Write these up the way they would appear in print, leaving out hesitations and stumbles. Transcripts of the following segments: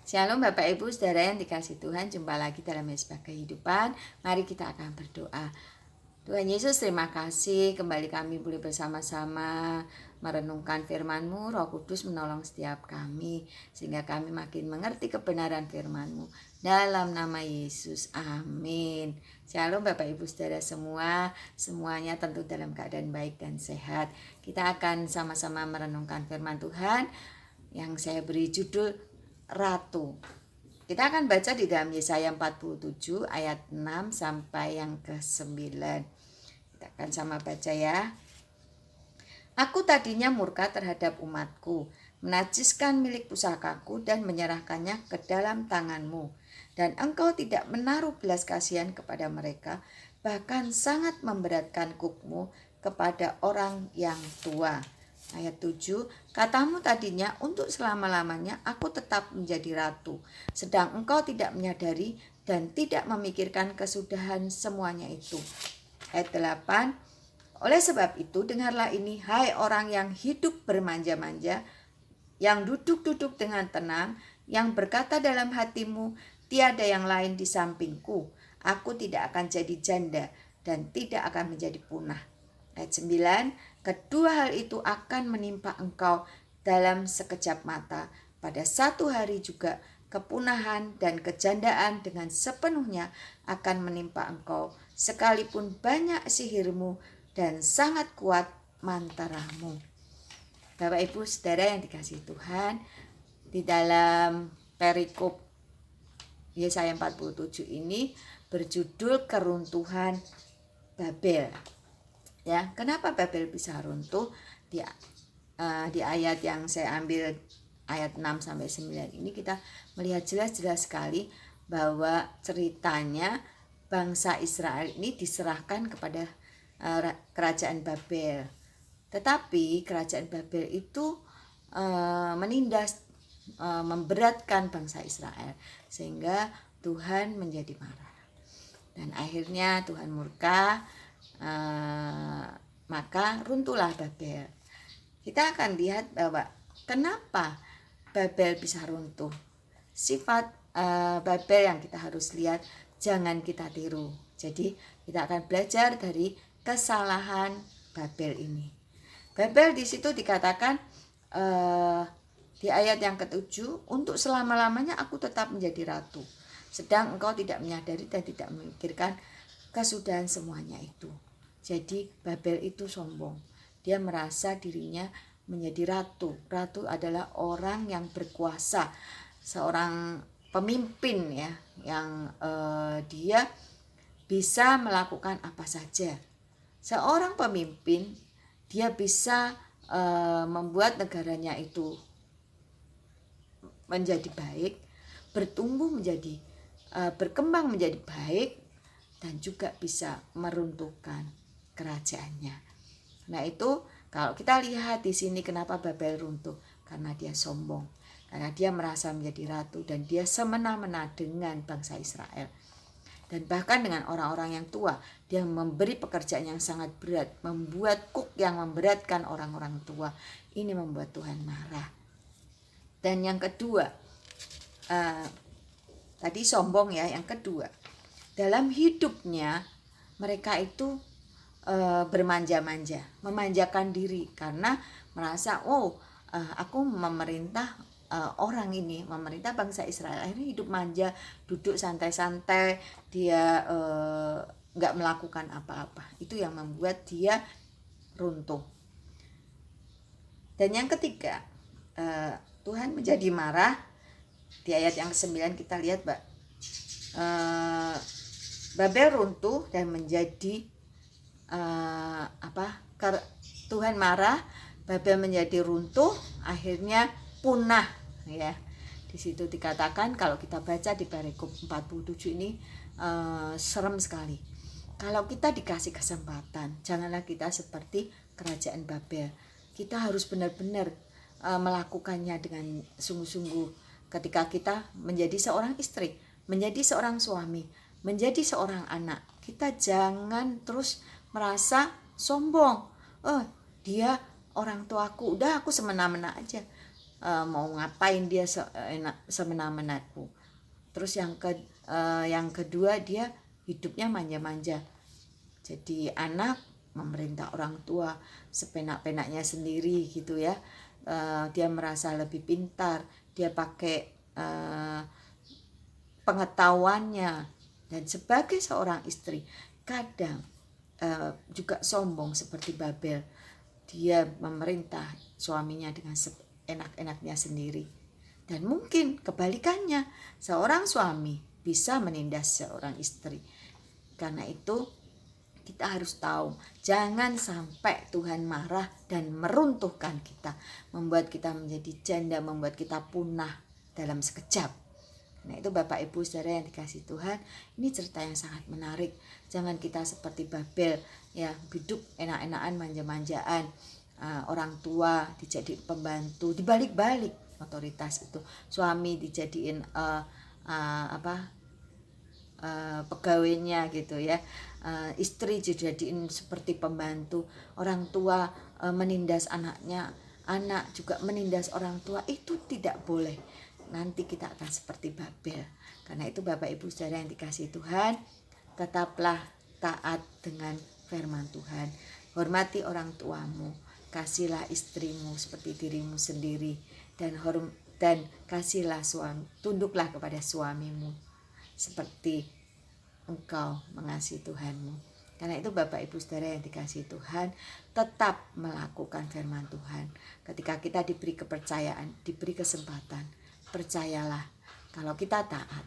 Shalom Bapak Ibu Saudara yang dikasih Tuhan, jumpa lagi dalam Mesbah Kehidupan. Mari kita akan berdoa. Tuhan Yesus, terima kasih kembali kami boleh bersama-sama merenungkan firman-Mu. Roh Kudus menolong setiap kami sehingga kami makin mengerti kebenaran firman-Mu. Dalam nama Yesus, amin. Shalom Bapak Ibu Saudara semua, semuanya tentu dalam keadaan baik dan sehat. Kita akan sama-sama merenungkan firman Tuhan yang saya beri judul Ratu. Kita akan baca di dalam Yesaya 47 ayat 6 sampai yang ke-9. Kita akan sama baca ya. Aku tadinya murka terhadap umatku, menajiskan milik pusakaku dan menyerahkannya ke dalam tanganmu. Dan engkau tidak menaruh belas kasihan kepada mereka, bahkan sangat memberatkan kukmu kepada orang yang tua. Ayat 7, katamu tadinya untuk selama-lamanya aku tetap menjadi ratu, sedang engkau tidak menyadari dan tidak memikirkan kesudahan semuanya itu. Ayat 8, oleh sebab itu dengarlah ini, hai orang yang hidup bermanja-manja, yang duduk-duduk dengan tenang, yang berkata dalam hatimu, tiada yang lain di sampingku, aku tidak akan jadi janda dan tidak akan menjadi punah. Ayat 9, kedua hal itu akan menimpa engkau dalam sekejap mata. Pada satu hari juga kepunahan dan kejandaan dengan sepenuhnya akan menimpa engkau, sekalipun banyak sihirmu dan sangat kuat mantaramu. Bapak Ibu Saudara yang dikasihi Tuhan, di dalam perikop Yesaya 47 ini berjudul keruntuhan Babel. Ya, kenapa Babel bisa runtuh? Di ayat yang saya ambil ayat 6 sampai 9 ini kita melihat jelas-jelas sekali bahwa ceritanya bangsa Israel ini diserahkan kepada kerajaan Babel. Tetapi kerajaan Babel itu menindas, memberatkan bangsa Israel sehingga Tuhan menjadi marah. Dan akhirnya Tuhan murka, maka runtuhlah Babel. Kita akan lihat bahwa kenapa Babel bisa runtuh. Sifat Babel yang kita harus lihat, jangan kita tiru. Jadi kita akan belajar dari kesalahan Babel ini. Babel di situ dikatakan di ayat yang ke-7, untuk selama-lamanya aku tetap menjadi ratu, sedang engkau tidak menyadari dan tidak memikirkan kesudahan semuanya itu. Jadi Babel itu sombong. Dia merasa dirinya menjadi ratu. Ratu adalah orang yang berkuasa, seorang pemimpin ya, yang dia bisa melakukan apa saja. Seorang pemimpin, dia bisa membuat negaranya itu menjadi baik, bertumbuh menjadi berkembang menjadi baik, dan juga bisa meruntuhkan kerajaannya. Nah itu kalau kita lihat di sini kenapa Babel runtuh, karena dia sombong, karena dia merasa menjadi ratu dan dia semena-mena dengan bangsa Israel. Dan bahkan dengan orang-orang yang tua, dia memberi pekerjaan yang sangat berat, membuat kuk yang memberatkan orang-orang tua. Ini membuat Tuhan marah. Dan yang kedua, tadi sombong ya, yang kedua, dalam hidupnya mereka itu bermanja-manja, memanjakan diri karena merasa aku memerintah orang ini, memerintah bangsa Israel. Akhirnya hidup manja, duduk santai-santai, dia nggak melakukan apa-apa. Itu yang membuat dia runtuh. Dan yang ketiga, Tuhan menjadi marah. Di ayat yang ke-9 kita lihat Babel runtuh dan menjadi Tuhan marah, Babel menjadi runtuh, akhirnya punah ya. Di situ dikatakan, kalau kita baca di perikop 47 ini serem sekali. Kalau kita dikasih kesempatan, janganlah kita seperti kerajaan Babel. Kita harus benar-benar melakukannya dengan sungguh-sungguh. Ketika kita menjadi seorang istri, menjadi seorang suami, menjadi seorang anak, kita jangan terus merasa sombong. Dia orang tuaku, udah aku semena-mena aja. mau ngapain dia semena-menaku. Terus yang kedua, dia hidupnya manja-manja. Jadi anak memerintah orang tua sepenak-penaknya sendiri gitu ya. Dia merasa lebih pintar, dia pakai pengetahuannya. Dan sebagai seorang istri kadang juga sombong seperti Babel. Dia memerintah suaminya dengan enak-enaknya sendiri. Dan mungkin kebalikannya, seorang suami bisa menindas seorang istri. Karena itu kita harus tahu, jangan sampai Tuhan marah dan meruntuhkan kita, membuat kita menjadi janda, membuat kita punah dalam sekejap. Nah itu Bapak Ibu saudara yang dikasih Tuhan, ini cerita yang sangat menarik. Jangan kita seperti Babel, ya, hidup enak-enakan, manja-manjaan, orang tua dijadiin pembantu, dibalik-balik otoritas itu, suami dijadiin pegawainya gitu ya, istri dijadiin seperti pembantu, orang tua menindas anaknya, anak juga menindas orang tua. Itu tidak boleh, nanti kita akan seperti Babel. Karena itu Bapak Ibu saudara yang dikasih Tuhan, tetaplah taat dengan firman Tuhan. Hormati orang tuamu, kasihlah istrimu seperti dirimu sendiri, dan kasihlah suami, tunduklah kepada suamimu seperti engkau mengasihi Tuhanmu. Karena itu Bapak Ibu saudara yang dikasihi Tuhan, tetap melakukan firman Tuhan. Ketika kita diberi kepercayaan, diberi kesempatan, percayalah, kalau kita taat,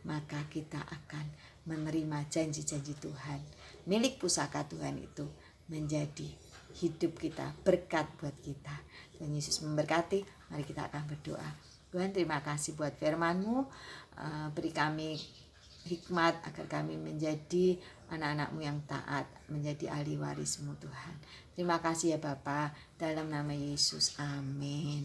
maka kita akan menerima janji-janji Tuhan. Milik pusaka Tuhan itu menjadi hidup kita, berkat buat kita. Tuhan Yesus memberkati. Mari kita akan berdoa. Tuhan, terima kasih buat firman-Mu. Beri kami hikmat agar kami menjadi anak-anak-Mu yang taat, menjadi ahli waris-Mu Tuhan. Terima kasih ya Bapa, dalam nama Yesus, amin.